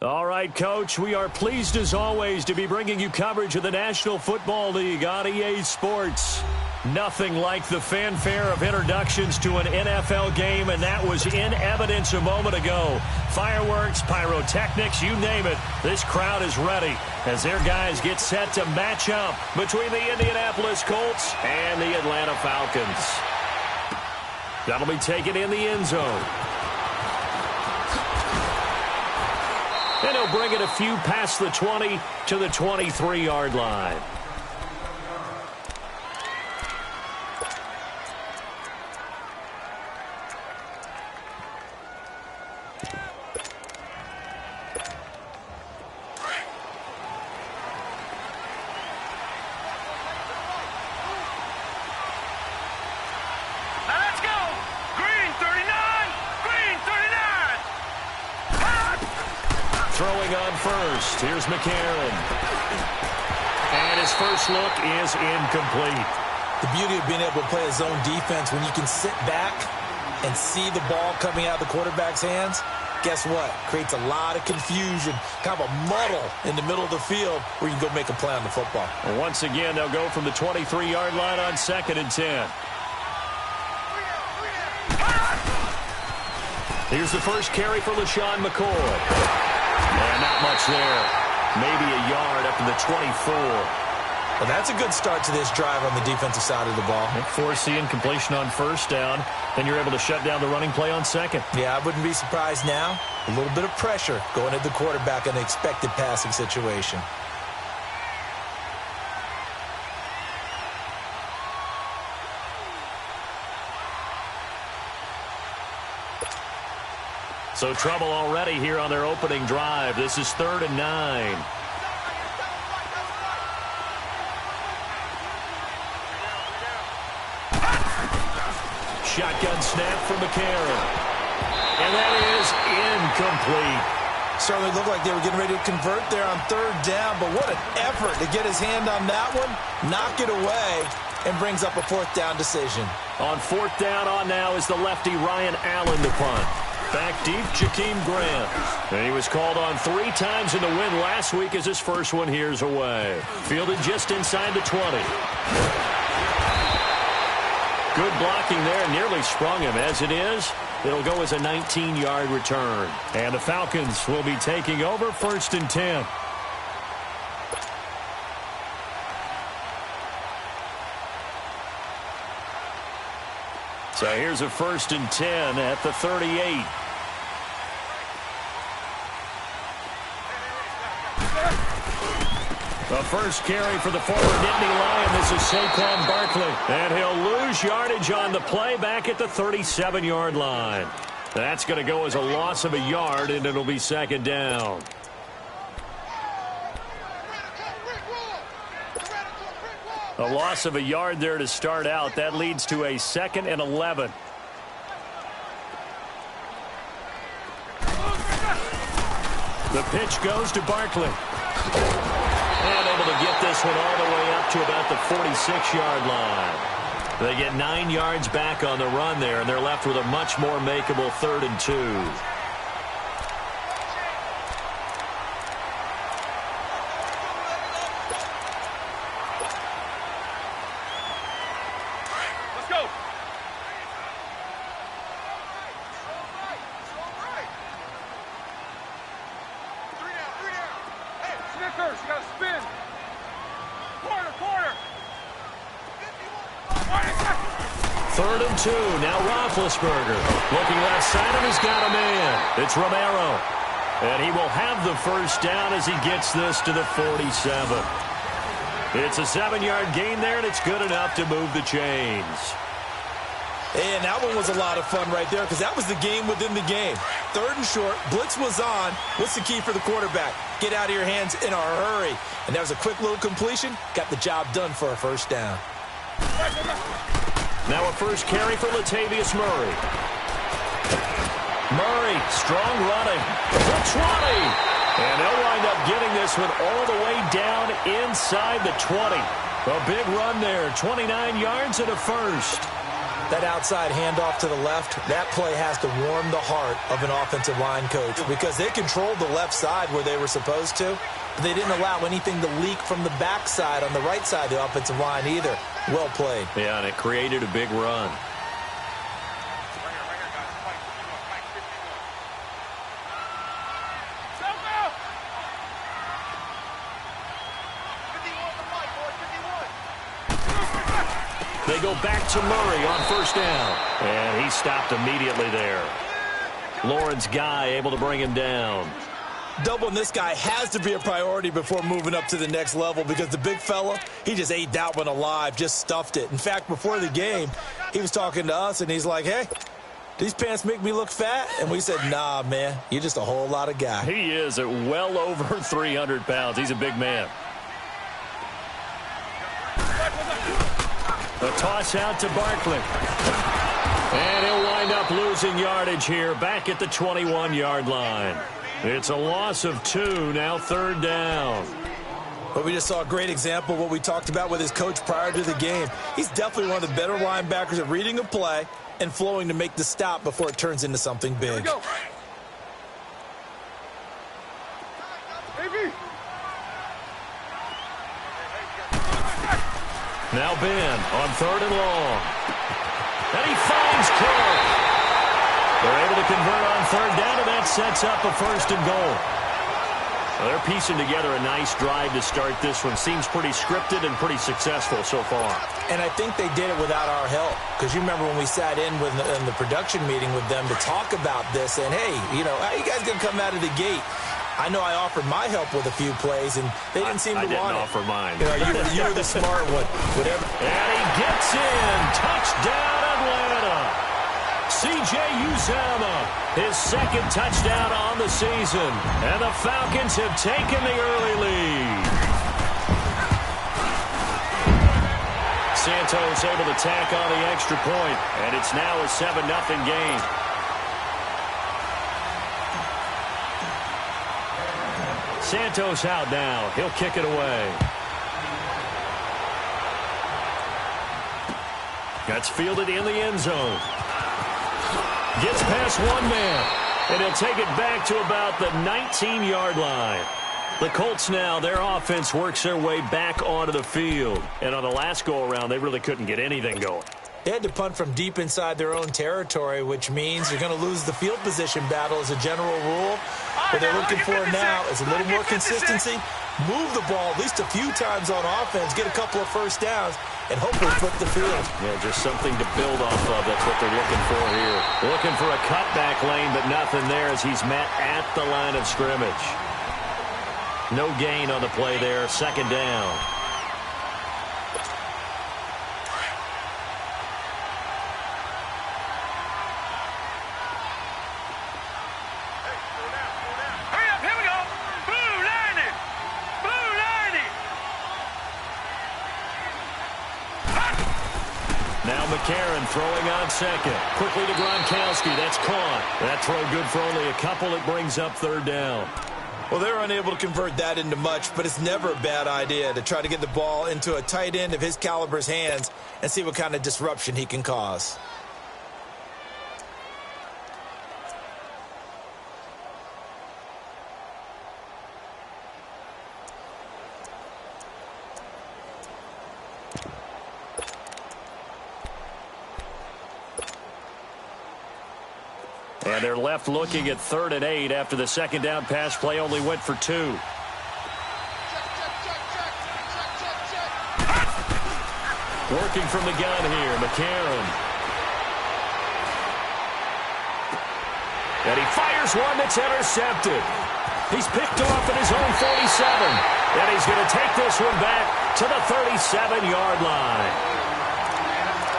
All right, Coach, we are pleased as always to be bringing you coverage of the National Football League on EA Sports. Nothing like the fanfare of introductions to an NFL game, and that was in evidence a moment ago. Fireworks, pyrotechnics, you name it, this crowd is ready as their guys get set to match up between the Indianapolis Colts and the Atlanta Falcons. That'll be taken in the end zone. And he'll bring it a few past the 20 to the 23-yard line. Throwing on first. Here's McCarron. And his first look is incomplete. The beauty of being able to play a zone defense when you can sit back and see the ball coming out of the quarterback's hands, guess what? Creates a lot of confusion, kind of a muddle in the middle of the field where you can go make a play on the football. And once again, they'll go from the 23-yard line on 2nd and 10. Here's the first carry for LaShawn McCoy. And not much there. Maybe a yard up to the 24. Well, that's a good start to this drive on the defensive side of the ball. Foreseeing completion on first down. Then you're able to shut down the running play on second. Yeah, I wouldn't be surprised now. A little bit of pressure going at the quarterback in an expected passing situation. So trouble already here on their opening drive. This is 3rd and 9. Shotgun snap from McCarron. And that is incomplete. Certainly looked like they were getting ready to convert there on 3rd down, but what an effort to get his hand on that one, knock it away, and brings up a 4th down decision. On 4th down on now is the lefty Ryan Allen to punt. Back deep, Jakeem Grant. And he was called on 3 times in the win last week as his first one here's away. Fielded just inside the 20. Good blocking there, nearly sprung him. As it is, it'll go as a 19-yard return. And the Falcons will be taking over 1st and 10. So here's a 1st and 10 at the 38. The first carry for the former Nittany Lion. This is Saquon Barkley. And he'll lose yardage on the play back at the 37-yard line. That's going to go as a loss of a yard, and it'll be 2nd down. A loss of a yard there to start out. That leads to a 2nd and 11. The pitch goes to Barkley. And able to get this one all the way up to about the 46-yard line. They get 9 yards back on the run there, and they're left with a much more makeable 3rd and 2. Now Roethlisberger looking left side, and he's got a man. It's Romero. And he will have the first down as he gets this to the 47. It's a 7-yard gain there, and it's good enough to move the chains. And that one was a lot of fun right there because that was the game within the game. 3rd and short, blitz was on. What's the key for the quarterback? Get out of your hands in a hurry. And that was a quick little completion. Got the job done for a first down. Now a first carry for Latavius Murray. Murray, strong running. The 20. And they'll wind up getting this one all the way down inside the 20. A big run there. 29 yards and a first. That outside handoff to the left, that play has to warm the heart of an offensive line coach because they controlled the left side where they were supposed to, but they didn't allow anything to leak from the backside on the right side of the offensive line either. Well played. Yeah, and it created a big run. They go back to Murray on first down. And he stopped immediately there. Lawrence Guy able to bring him down. Doubling this guy has to be a priority before moving up to the next level because the big fella, he just ate that one alive, just stuffed it. In fact, before the game, he was talking to us, and he's like, hey, these pants make me look fat? And we said, nah, man, you're just a whole lot of guy. He is at well over 300 pounds. He's a big man. A toss out to Barkley. And he'll wind up losing yardage here back at the 21-yard line. It's a loss of 2, now third down. But we just saw a great example of what we talked about with his coach prior to the game. He's definitely one of the better linebackers at reading a play and flowing to make the stop before it turns into something big. Here we go. Now Ben on third and long. And he finds Clark. They're able to convert on third down, and that sets up a first and goal. Well, they're piecing together a nice drive to start this one. Seems pretty scripted and pretty successful so far. And I think they did it without our help. Because you remember when we sat in the production meeting with them to talk about this, and hey, you know, how you guys going to come out of the gate? I know I offered my help with a few plays, and they didn't seem to want it. I didn't offer mine. You know, you were the smart one. Whatever. And he gets in. Touchdown, Atlanta. C.J. Uzomah, his second touchdown on the season. And the Falcons have taken the early lead. Santos able to tack on the extra point, and it's now a 7-0 game. Santos out now. He'll kick it away. That's fielded in the end zone. Gets past one man. And he'll take it back to about the 19-yard line. The Colts now, their offense works their way back onto the field. And on the last go-around, they really couldn't get anything going. They had to punt from deep inside their own territory, which means you're going to lose the field position battle as a general rule. What they're looking for now is a little more consistency, move the ball at least a few times on offense, get a couple of first downs, and hopefully flip the field. Yeah, just something to build off of. That's what they're looking for here. Looking for a cutback lane, but nothing there as he's met at the line of scrimmage. No gain on the play there. Second down. McCarron throwing on second. Quickly to Gronkowski. That's caught. That throw good for only a couple. It brings up third down. Well, they're unable to convert that into much, but it's never a bad idea to try to get the ball into a tight end of his caliber's hands and see what kind of disruption he can cause. And they're left looking at 3rd and 8 after the second down pass play only went for 2. Working from the gun here, McCarron. And he fires one that's intercepted. He's picked off at his own 47. And he's going to take this one back to the 37-yard line.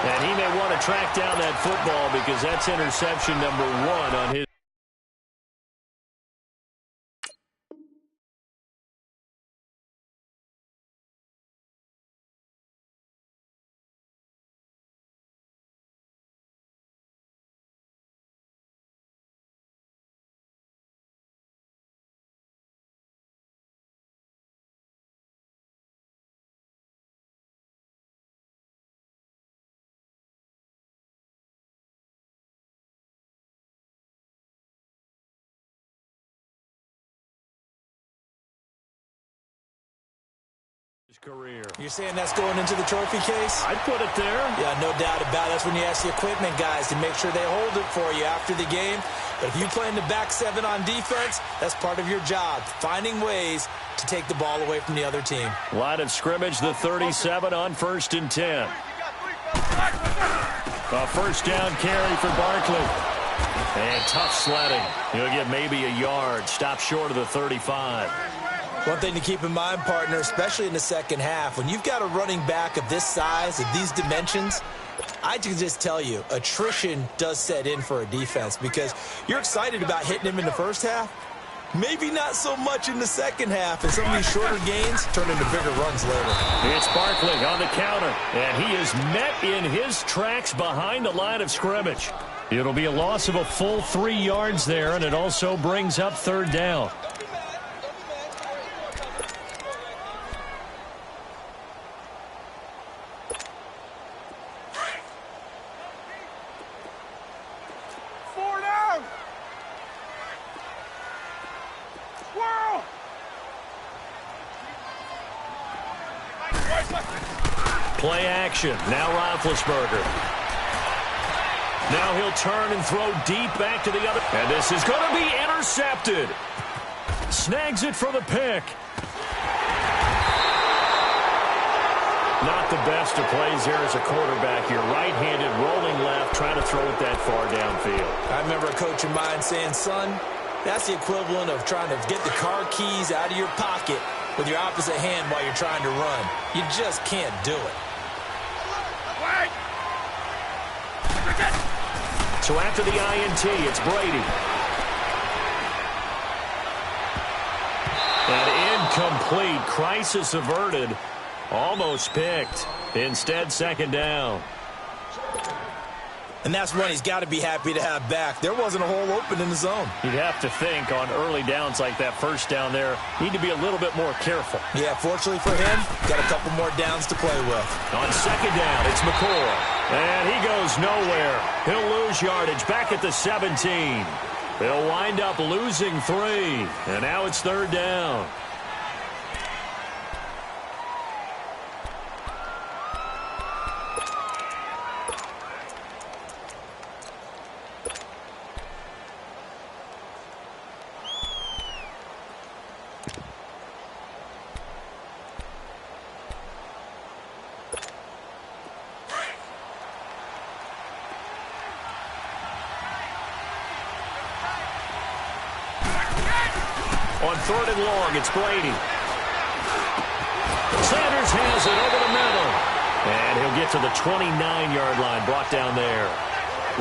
And he may want to track down that football because that's interception number 1 on his. Career. You're saying that's going into the trophy case? I'd put it there. Yeah, no doubt about it. That's when you ask the equipment guys to make sure they hold it for you after the game. But if you play in the back seven on defense, that's part of your job, finding ways to take the ball away from the other team. Line of scrimmage, the 37 on 1st and 10. A first down carry for Barkley. And tough sledding. He'll get maybe a yard. Stop short of the 35. One thing to keep in mind, partner, especially in the second half, when you've got a running back of this size, of these dimensions, I can just tell you, attrition does set in for a defense because you're excited about hitting him in the first half. Maybe not so much in the second half, and some of these shorter gains turn into bigger runs later. It's Barkley on the counter, and he is met in his tracks behind the line of scrimmage. It'll be a loss of a full 3 yards there, and it also brings up 3rd down. Play action. Now Roethlisberger. Now he'll turn and throw deep back to the other. And this is going to be intercepted. Snags it for the pick. Not the best of plays there as a quarterback. You're right-handed, rolling left, trying to throw it that far downfield. I remember a coach of mine saying, son, that's the equivalent of trying to get the car keys out of your pocket with your opposite hand while you're trying to run. You just can't do it. So after the INT, it's Brady. And incomplete. Crisis averted. Almost picked. Instead, 2nd down. And that's one he's got to be happy to have back. There wasn't a hole open in the zone. You'd have to think on early downs like that first down there, need to be a little bit more careful. Yeah, fortunately for him, got a couple more downs to play with. On 2nd down, it's McCoy. And he goes nowhere. He'll lose yardage back at the 17. They'll wind up losing 3. And now it's 3rd down. On 3rd and long, it's Brady. Sanders has it over the middle. And he'll get to the 29-yard line, brought down there.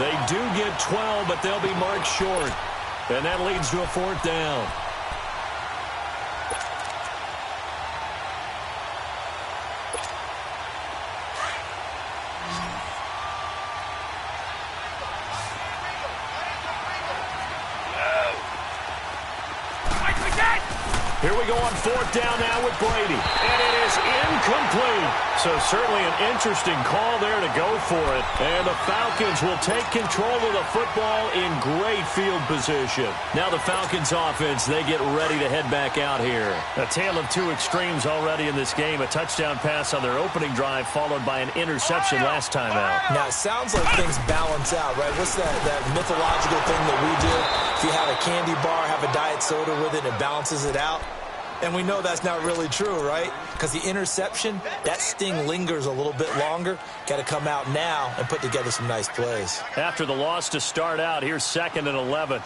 They do get 12, but they'll be marked short. And that leads to a 4th down. Here we go on 4th down now with Brady. And it is incomplete. So certainly an interesting call there to go for it. And the Falcons will take control of the football in great field position. Now the Falcons offense, they get ready to head back out here. A tale of 2 extremes already in this game. A touchdown pass on their opening drive followed by an interception last time out. Now it sounds like things balance out, right? What's that mythological thing that we do? If you have a candy bar, have a diet soda with it, it balances it out. And we know that's not really true, right? Because the interception, that sting lingers a little bit longer. Got to come out now and put together some nice plays. After the loss to start out, here's 2nd and 11.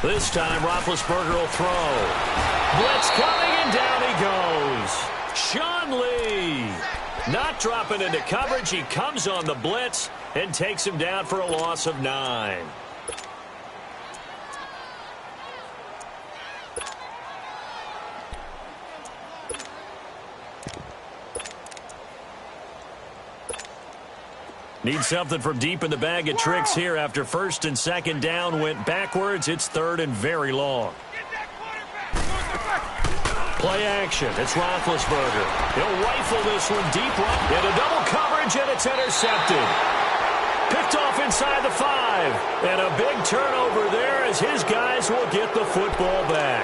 This time, Roethlisberger will throw. Blitz coming, and down he goes. Sean Lee. Not dropping into coverage. He comes on the blitz and takes him down for a loss of 9. Need something from deep in the bag of tricks here after 1st and 2nd down went backwards. It's 3rd and very long. Play action. It's Roethlisberger. He'll rifle this one deep right into double coverage, and it's intercepted. Picked off inside the 5. And a big turnover there as his guys will get the football back.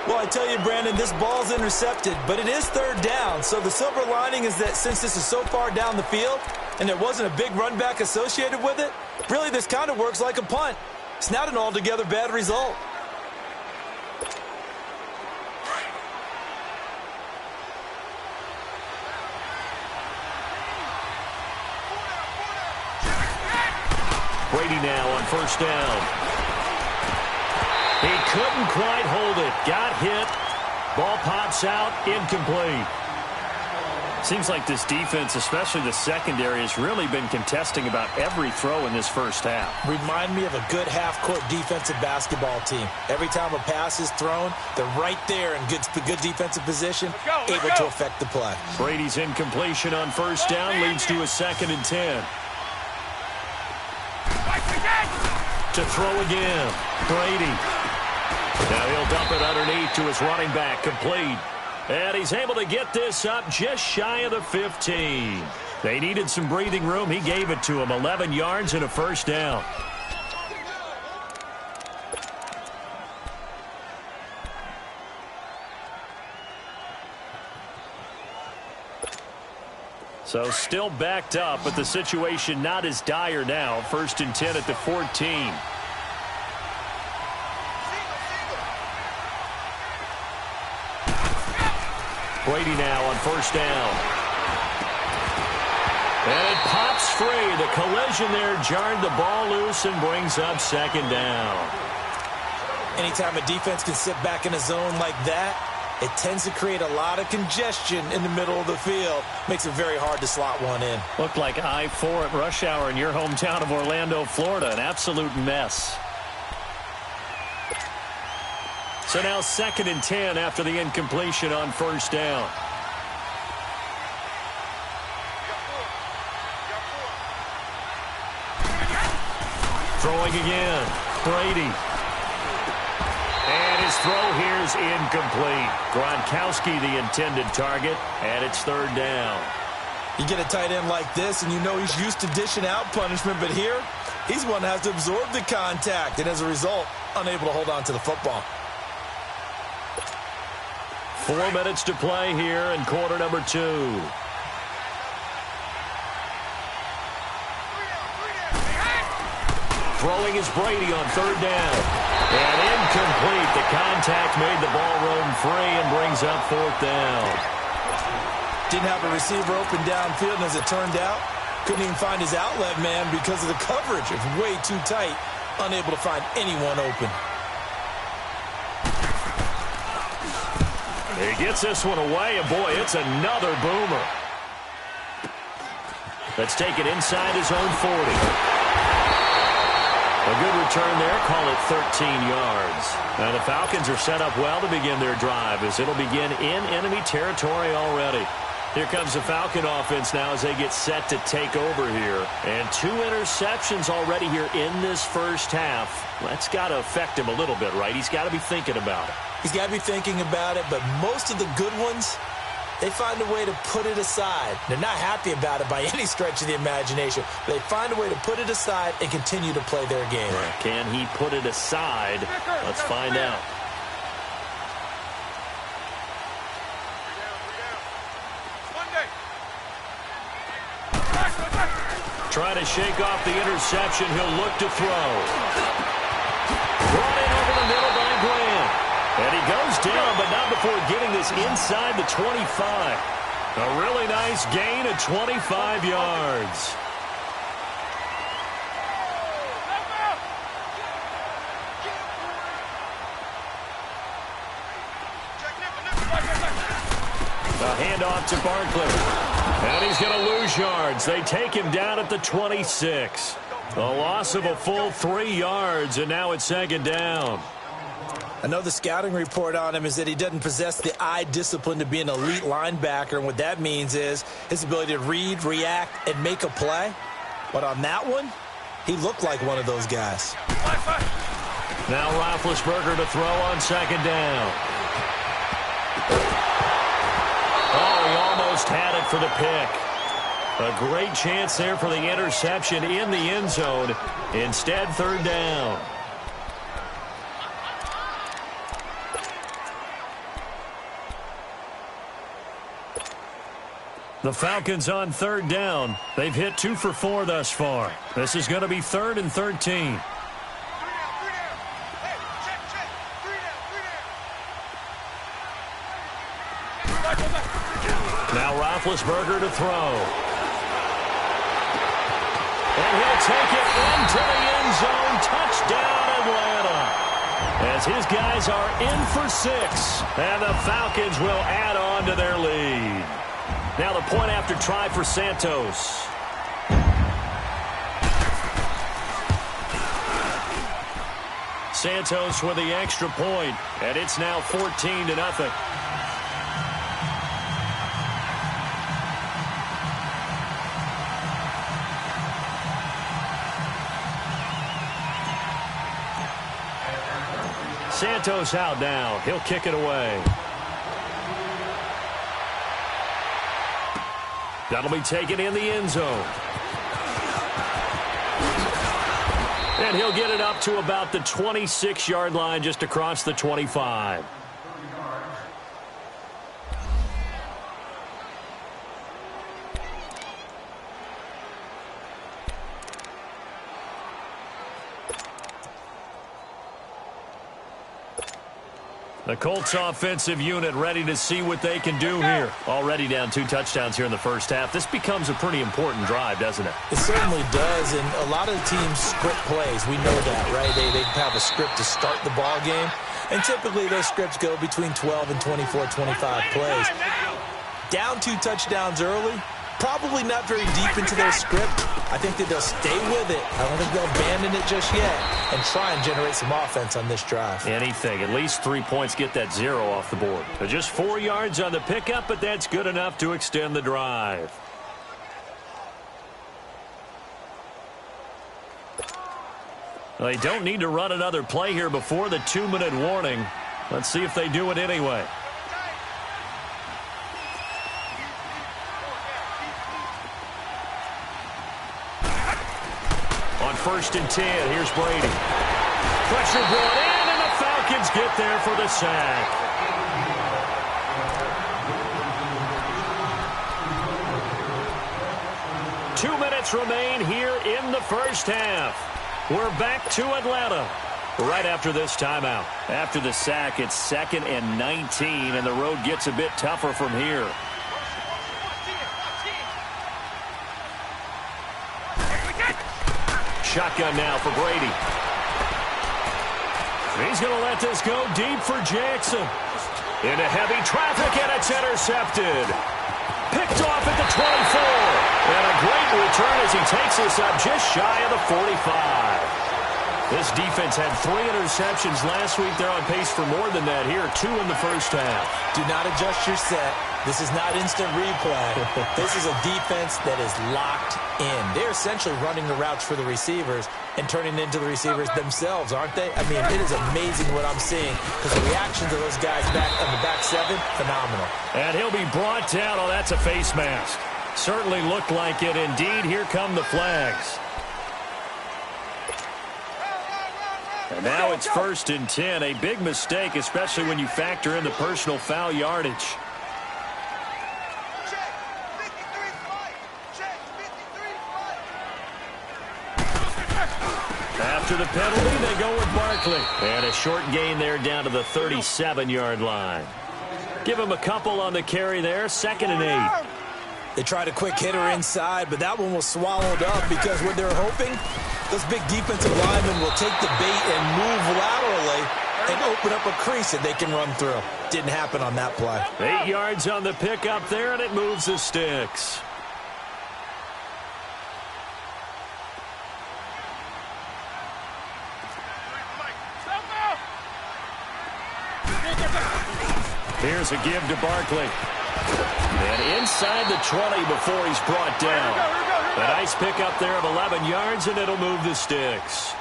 Well, I tell you, Brandon, this ball's intercepted, but it is third down. So the silver lining is that since this is so far down the field and there wasn't a big run back associated with it, really this kind of works like a punt. It's not an altogether bad result. Brady now on first down. He couldn't quite hold it. Got hit. Ball pops out. Incomplete. Seems like this defense, especially the secondary, has really been contesting about every throw in this first half. Remind me of a good half-court defensive basketball team. Every time a pass is thrown, they're right there in good defensive position, able to affect the play. Brady's incompletion on first down leads to a 2nd and 10. To throw again. Brady. Now he'll dump it underneath to his running back, complete. And he's able to get this up just shy of the 15. They needed some breathing room. He gave it to him. 11 yards and a first down. So still backed up, but the situation not as dire now. 1st and 10 at the 14. Brady now on first down. And it pops free. The collision there jarred the ball loose and brings up 2nd down. Anytime a defense can sit back in a zone like that, it tends to create a lot of congestion in the middle of the field. Makes it very hard to slot one in. Looked like I-4 at rush hour in your hometown of Orlando, Florida. An absolute mess. So now 2nd and 10 after the incompletion on first down. Throwing again. Brady. And his throw here is incomplete. Gronkowski the intended target, and it's 3rd down. You get a tight end like this, and you know he's used to dishing out punishment, but here, he's one that has to absorb the contact, and as a result, unable to hold on to the football. 4 minutes to play here in quarter number 2. Throwing is Brady on 3rd down. And incomplete. The contact made the ball roam free and brings up 4th down. Didn't have a receiver open downfield, and as it turned out, couldn't even find his outlet man because of the coverage. It's way too tight, unable to find anyone open. He gets this one away, and boy, it's another boomer. That's taken inside his own 40. A good return there, call it 13 yards. Now the Falcons are set up well to begin their drive as it'll begin in enemy territory already. Here comes the Falcon offense now as they get set to take over here. And 2 interceptions already here in this first half. That's got to affect him a little bit, right? He's got to be thinking about it. He's got to be thinking about it, but most of the good ones, they find a way to put it aside. They're not happy about it by any stretch of the imagination. They find a way to put it aside and continue to play their game. Right. Can he put it aside? Let's find out. Trying to shake off the interception. He'll look to throw. Brought in over the middle by Grant. And he goes down, but not before getting this inside the 25. A really nice gain of 25 yards. A handoff to Barkley. And he's going to lose yards. They take him down at the 26. A loss of a full 3 yards, and now it's 2nd down. I know the scouting report on him is that he doesn't possess the eye discipline to be an elite linebacker, and what that means is his ability to read, react, and make a play. But on that one, he looked like one of those guys. Now Roethlisberger to throw on 2nd down. Oh, he almost had it for the pick. A great chance there for the interception in the end zone. Instead, 3rd down. The Falcons on third down. They've hit 2 for 4 thus far. This is going to be 3rd and 13. Now Roethlisberger to throw. And he'll take it into the end zone. Touchdown, Atlanta. As his guys are in for 6. And the Falcons will add on to their lead. Now the point after try for Santos. Santos with the extra point, and it's now 14-0. Santos out now. He'll kick it away. That'll be taken in the end zone. And he'll get it up to about the 26-yard line, just across the 25. The Colts offensive unit ready to see what they can do here. Already down 2 touchdowns here in the first half. This becomes a pretty important drive, doesn't it? It certainly does, and a lot of the teams script plays. We know that, right? They have a script to start the ball game, and typically those scripts go between 12 and 24, 25 plays. Down 2 touchdowns early, probably not very deep into their script. I think that they'll stay with it. I don't think they'll abandon it just yet and try and generate some offense on this drive. Anything. At least 3 points, get that 0 off the board. So just 4 yards on the pickup, but that's good enough to extend the drive. Well, they don't need to run another play here before the 2-minute warning. Let's see if they do it anyway. First and 10. Here's Brady. Pressure brought in, and the Falcons get there for the sack. Two minutes remain here in the first half. We're back to Atlanta right after this timeout. After the sack, it's 2nd and 19, and the road gets a bit tougher from here. Shotgun now for Brady. He's going to let this go deep for Jackson. Into heavy traffic, and it's intercepted. Picked off at the 24. And a great return as he takes this up just shy of the 45. This defense had 3 interceptions last week. They're on pace for more than that here. 2 in the first half. Do not adjust your set. This is not instant replay. This is a defense that is locked in. They're essentially running the routes for the receivers and turning into the receivers themselves, aren't they? I mean, it is amazing what I'm seeing because the reaction to those guys back on the back 7, phenomenal. And he'll be brought down. Oh, that's a face mask. Certainly looked like it. Indeed, here come the flags. And now it's 1st and 10. A big mistake, especially when you factor in the personal foul yardage. After the penalty, they go with Barkley. And a short gain there down to the 37-yard line. Give him a couple on the carry there. 2nd and 8. They tried a quick hitter inside, but that one was swallowed up because what they're hoping, those big defensive linemen will take the bait and move laterally and open up a crease that they can run through. Didn't happen on that play. 8 yards on the pickup there, and it moves the sticks. Here's a give to Barkley. And inside the 20 before he's brought down. A nice pickup there of 11 yards, and it'll move the sticks.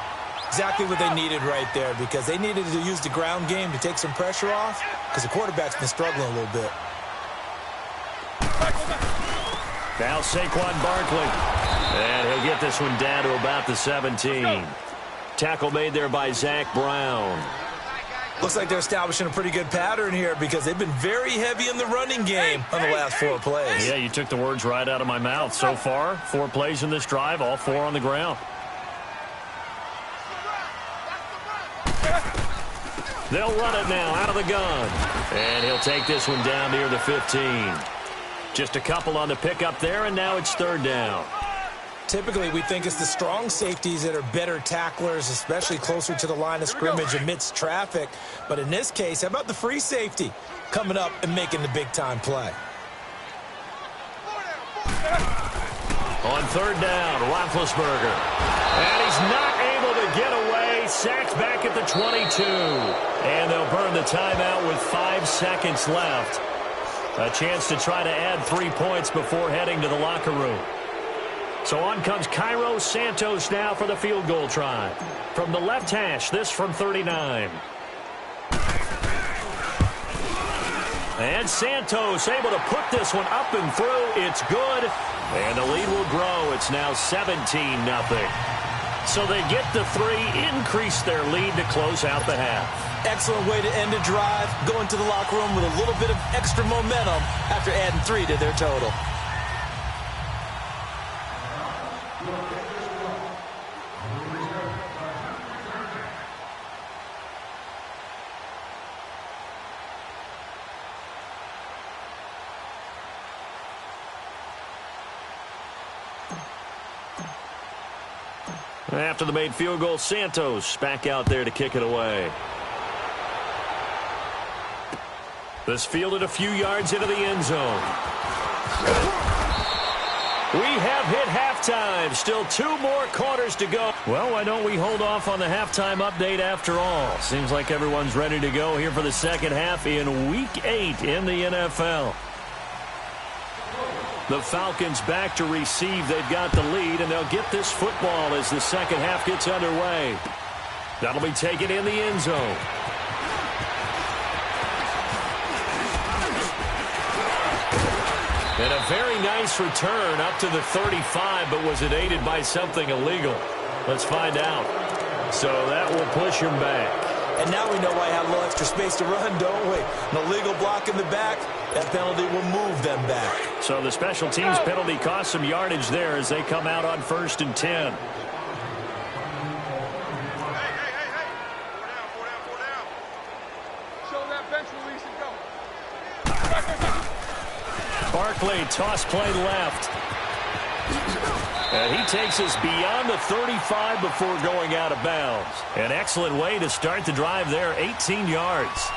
Exactly what they needed right there because they needed to use the ground game to take some pressure off because the quarterback's been struggling a little bit. Now Saquon Barkley. And he'll get this one down to about the 17. Tackle made there by Zach Brown. Looks like they're establishing a pretty good pattern here because they've been very heavy in the running game on the last 4 plays. Yeah, you took the words right out of my mouth. So far, 4 plays in this drive, all 4 on the ground. They'll run it now out of the gun. And he'll take this one down near the 15. Just a couple on the pickup there, and now it's 3rd down. Typically, we think it's the strong safeties that are better tacklers, especially closer to the line of scrimmage amidst traffic. But in this case, how about the free safety coming up and making the big-time play? On 3rd down, Roethlisberger. And he's not able to get away. Sacked back at the 22. And they'll burn the timeout with 5 seconds left. A chance to try to add 3 points before heading to the locker room. So on comes Cairo Santos now for the field goal try. From the left hash, this from 39. And Santos able to put this one up and through. It's good. And the lead will grow. It's now 17-0. So they get the 3, increase their lead to close out the half. Excellent way to end a drive. Going to the locker room with a little bit of extra momentum after adding 3 to their total. After the made field goal, Santos back out there to kick it away. This fielded a few yards into the end zone. We have hit halftime. Still 2 more quarters to go. Well, why don't we hold off on the halftime update after all? Seems like everyone's ready to go here for the second half in Week 8 in the NFL. The Falcons back to receive. They've got the lead, and they'll get this football as the second half gets underway. That'll be taken in the end zone. And a very nice return up to the 35, but was it aided by something illegal? Let's find out. So that will push him back. And now we know why he had a little extra space to run, don't we? An illegal block in the back. That penalty will move them back. So the special teams penalty cost some yardage there as they come out on 1st and 10. Hey. Four down. Show that bench release and go. Barkley, toss play left. And he takes us beyond the 35 before going out of bounds. An excellent way to start the drive there, 18 yards.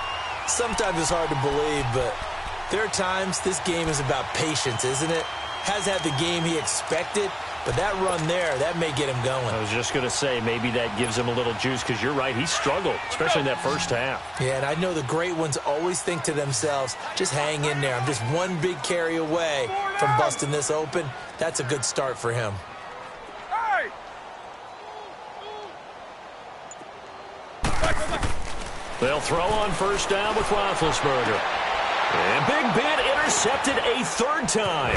Sometimes it's hard to believe, but there are times this game is about patience, isn't it? Has had the game he expected, but that run there, that may get him going. I was just going to say, maybe that gives him a little juice, because you're right, he struggled, especially in that first half. Yeah, and I know the great ones always think to themselves, just hang in there. I'm just one big carry away from busting this open. That's a good start for him. Hey! They'll throw on 1st down with Roethlisberger. And Big Ben intercepted a 3rd time.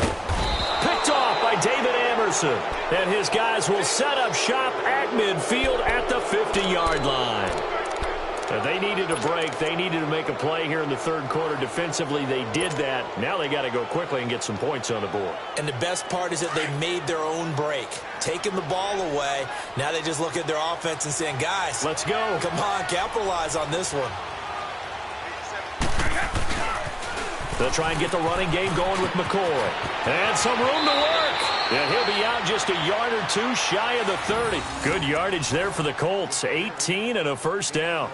Picked off by David Amerson. And his guys will set up shop at midfield at the 50-yard line. They needed a break. They needed to make a play here in the 3rd quarter. Defensively, they did that. Now they got to go quickly and get some points on the board. And the best part is that they made their own break. Taking the ball away. Now they just look at their offense and saying, guys, let's go. Come on, capitalize on this one. They'll try and get the running game going with McCoy. And some room to work. And he'll be out just a yard or 2 shy of the 30. Good yardage there for the Colts. 18 and a 1st down.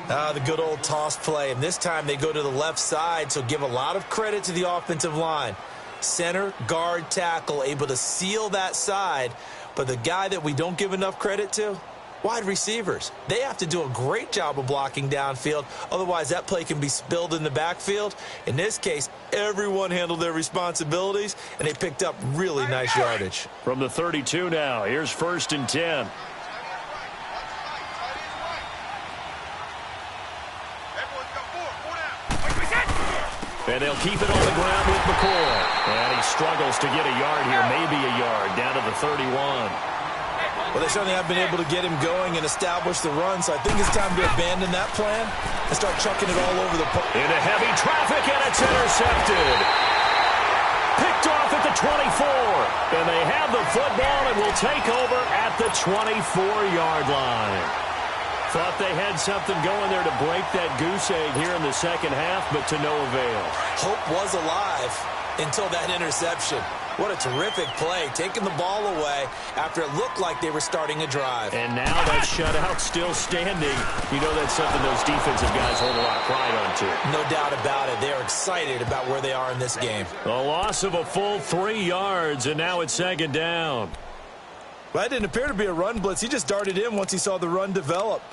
The good old toss play. And this time they go to the left side, so give a lot of credit to the offensive line. Center, guard, tackle, able to seal that side. But the guy that we don't give enough credit to, wide receivers. They have to do a great job of blocking downfield. Otherwise, that play can be spilled in the backfield. In this case, everyone handled their responsibilities, and they picked up really nice yardage. From the 32 now, here's 1st and 10. And they'll keep it on the ground with McCoy. And he struggles to get a yard here, maybe a yard, down to the 31. Well, they certainly have been able to get him going and establish the run, so I think it's time to abandon that plan and start chucking it all over the park. Into heavy traffic, and it's intercepted. Picked off at the 24. And they have the football and will take over at the 24-yard line. Thought they had something going there to break that goose egg here in the second half, but to no avail. Hope was alive until that interception. What a terrific play, taking the ball away after it looked like they were starting a drive. And now that shutout still standing. You know that's something those defensive guys hold a lot of pride on, too. No doubt about it. They're excited about where they are in this game. A loss of a full 3 yards, and now it's second down. Well, that didn't appear to be a run blitz. He just darted in once he saw the run develop.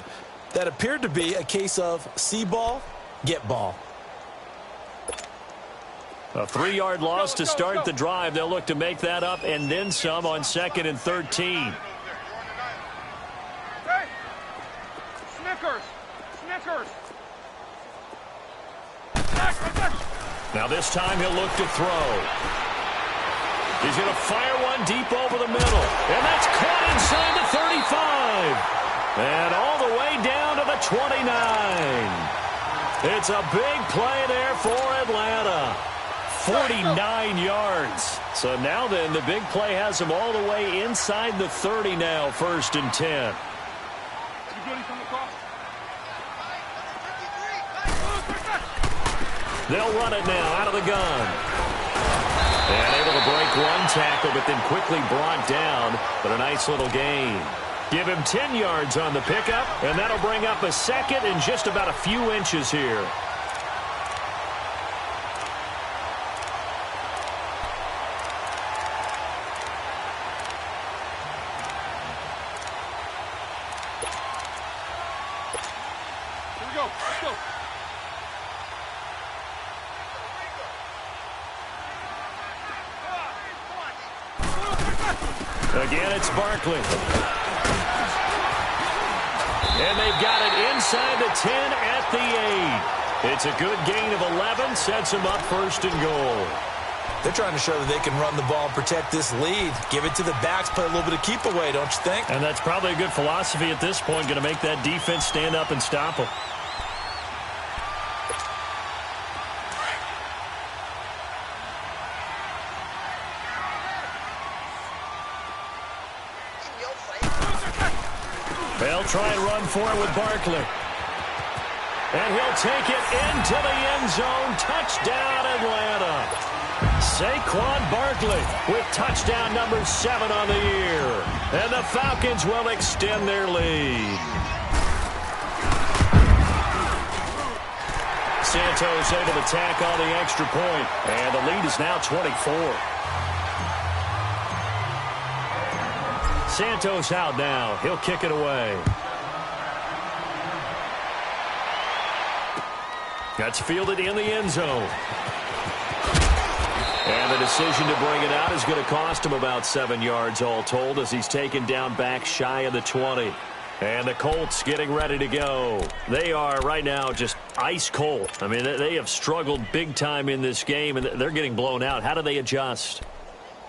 That appeared to be a case of see ball, get ball. A 3-yard loss to start the drive. They'll look to make that up and then some on 2nd and 13. Hey! Snickers! Snickers! Now this time he'll look to throw. He's going to fire one deep over the middle. And that's caught inside the 35. And all the way down to the 29. It's a big play there for Atlanta. 49 yards. So now then, the big play has them all the way inside the 30 now, 1st and 10. They'll run it now out of the gun. And able to break one tackle, but then quickly brought down. But a nice little gain. Give him 10 yards on the pickup, and that'll bring up a 2nd and just about a few inches here. Again, it's Barkley. And they've got it inside the 10 at the 8. It's a good gain of 11, sets them up 1st and goal. They're trying to show that they can run the ball and protect this lead. Give it to the backs, play a little bit of keep away, don't you think? And that's probably a good philosophy at this point, going to make that defense stand up and stop them. They'll try and run for it with Barkley. And he'll take it into the end zone. Touchdown, Atlanta. Saquon Barkley with touchdown number 7 on the year. And the Falcons will extend their lead. Santos able to tack on the extra point. And the lead is now 24. Santos out now. He'll kick it away. That's fielded in the end zone. And the decision to bring it out is going to cost him about 7 yards all told as he's taken down back shy of the 20. And the Colts getting ready to go. They are right now just ice cold. I mean, they have struggled big time in this game, and they're getting blown out. How do they adjust?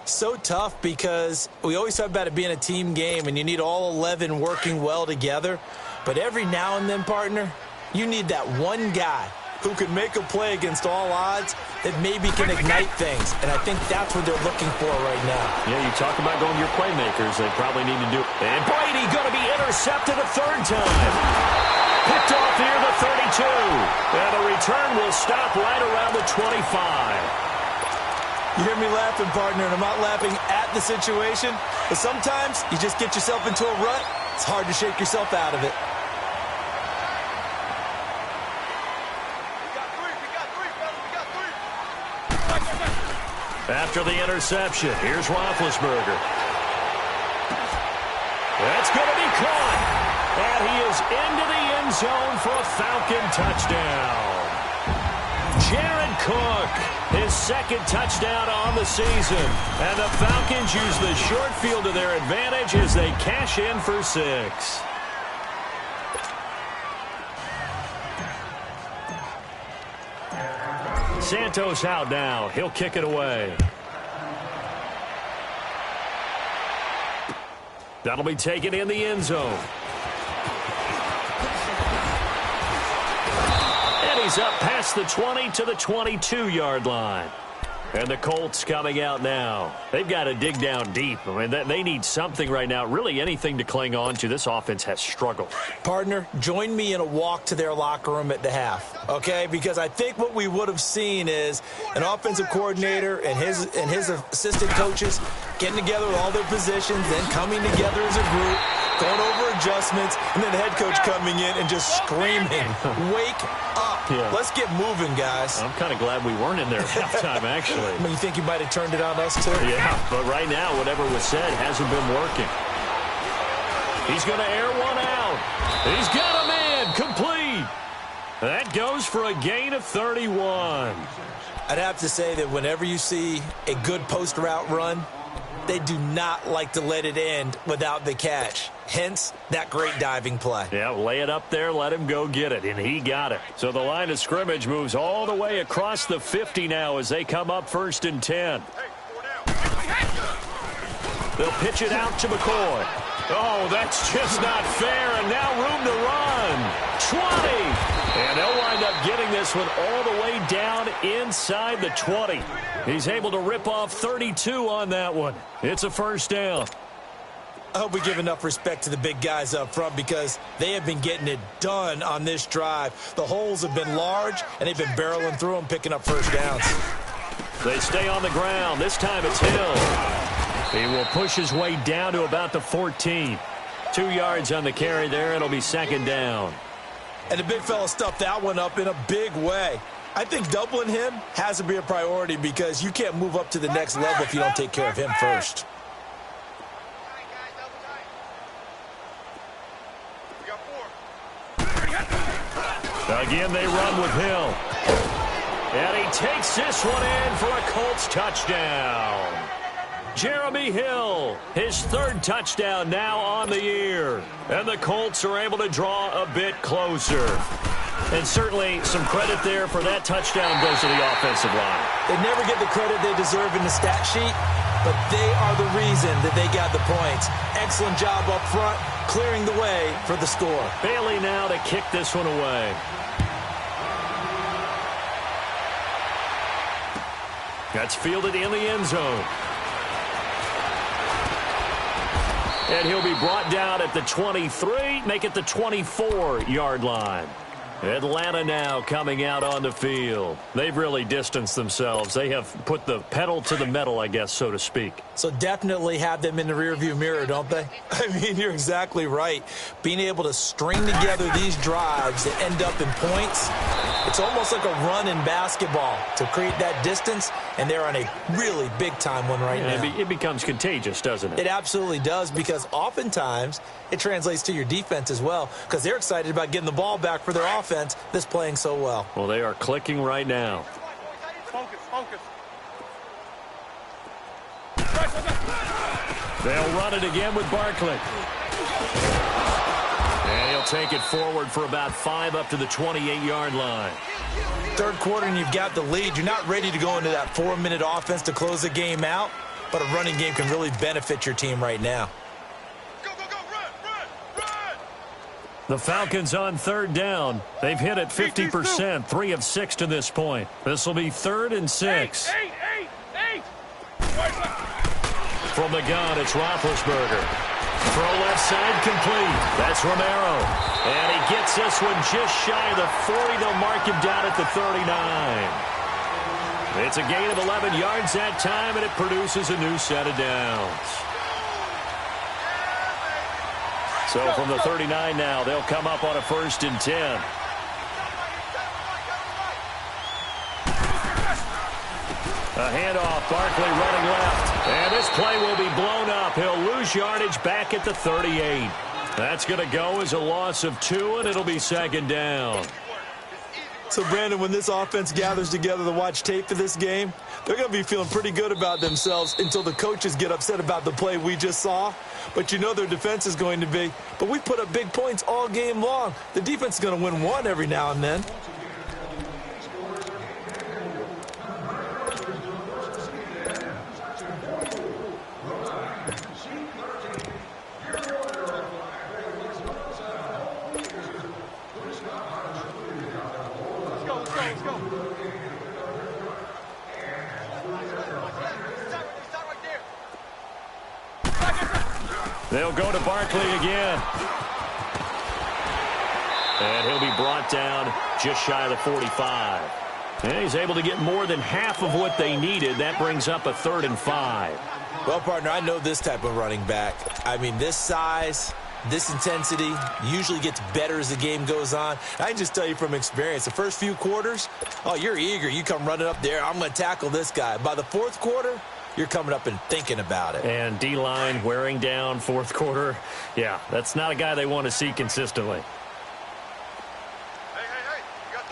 So tough because we always talk about it being a team game and you need all 11 working well together. But every now and then, partner, you need that one guy who can make a play against all odds that maybe can ignite things. And I think that's what they're looking for right now. Yeah, you talk about going to your playmakers. They probably need to do it. And Brady going to be intercepted a 3rd time. Picked off near the 32. And the return will stop right around the 25. You hear me laughing, partner, and I'm not laughing at the situation, but sometimes you just get yourself into a rut. It's hard to shake yourself out of it. After the interception, here's Roethlisberger. That's going to be caught. And he is into the end zone for a Falcon touchdown. Jared Cook, his 2nd touchdown on the season. And the Falcons use the short field to their advantage as they cash in for 6. Santos out now. He'll kick it away. That'll be taken in the end zone. And he's up past the 20 to the 22-yard line. And the Colts coming out now. They've got to dig down deep. I mean, they need something right now, really anything to cling on to. This offense has struggled. Partner, join me in a walk to their locker room at the half, okay? Because I think what we would have seen is an offensive coordinator and his assistant coaches getting together with all their positions, then coming together as a group, going over adjustments, and then the head coach coming in and just screaming, wake up. Yeah. Let's get moving, guys. I'm kind of glad we weren't in there at halftime, actually. I mean, you think you might have turned it on us, too? Yeah, but right now, whatever was said hasn't been working. He's going to air one out. He's got a man complete. That goes for a gain of 31. I'd have to say that whenever you see a good post route run, they do not like to let it end without the catch. Hence, that great diving play. Yeah, lay it up there, let him go get it, and he got it. So the line of scrimmage moves all the way across the 50 now as they come up 1st and 10. They'll pitch it out to McCoy. Oh, that's just not fair, and now room to run. 20! And they'll wind up getting this one all the way down inside the 20. He's able to rip off 32 on that one. It's a first down. I hope we give enough respect to the big guys up front because they have been getting it done on this drive. The holes have been large, and they've been barreling through them, picking up first downs. They stay on the ground. This time it's Hill. He will push his way down to about the 14. 2 yards on the carry there. It'll be 2nd down. And the big fella stuffed that one up in a big way. I think doubling him has to be a priority because you can't move up to the next level if you don't take care of him first. Again, they run with Hill. And he takes this one in for a Colts touchdown. Jeremy Hill, his 3rd touchdown now on the year. And the Colts are able to draw a bit closer. And certainly some credit there for that touchdown goes to the offensive line. They never get the credit they deserve in the stat sheet, but they are the reason that they got the points. Excellent job up front, clearing the way for the score. Bailey now to kick this one away. That's fielded in the end zone. And he'll be brought down at the 23, make it the 24-yard line. Atlanta now coming out on the field. They've really distanced themselves. They have put the pedal to the metal, I guess, so to speak. So definitely have them in the rearview mirror, don't they? I mean, you're exactly right. Being able to string together these drives that end up in points, it's almost like a run in basketball to create that distance, and they're on a really big-time one right now. It becomes contagious, doesn't it? It absolutely does, because oftentimes it translates to your defense as well, because they're excited about getting the ball back for their offense that's playing so well. Well, they are clicking right now. Focus, focus. They'll run it again with Barkley. And he'll take it forward for about 5 up to the 28-yard line. Third quarter and you've got the lead. You're not ready to go into that 4-minute offense to close the game out, but a running game can really benefit your team right now. Go, go, go, run. The Falcons on 3rd down. They've hit it 50%, 3 of 6 to this point. This will be 3rd and 6. Eight. From the gun, it's Roethlisberger. Throw left side complete. That's Romero. And he gets this one just shy of the 40. They'll mark him down at the 39. It's a gain of 11 yards that time, and it produces a new set of downs. So from the 39 now, they'll come up on a 1st and 10. A handoff, Barkley running left. And this play will be blown up. He'll lose yardage back at the 38. That's going to go as a loss of 2, and it'll be 2nd down. So, Brandon, when this offense gathers together to watch tape for this game, they're going to be feeling pretty good about themselves until the coaches get upset about the play we just saw. But you know their defense is going to be. But we put up big points all game long. The defense is going to win one every now and then. They'll go to Barkley again. And he'll be brought down just shy of the 45. And he's able to get more than half of what they needed. That brings up a 3rd and 5. Well, partner, I know this type of running back. I mean, this size, this intensity usually gets better as the game goes on. I can just tell you from experience, the first few quarters, oh, you're eager. You come running up there, I'm going to tackle this guy. By the 4th quarter, you're coming up and thinking about it. And D-line wearing down 4th quarter. Yeah, that's not a guy they want to see consistently. Hey, you got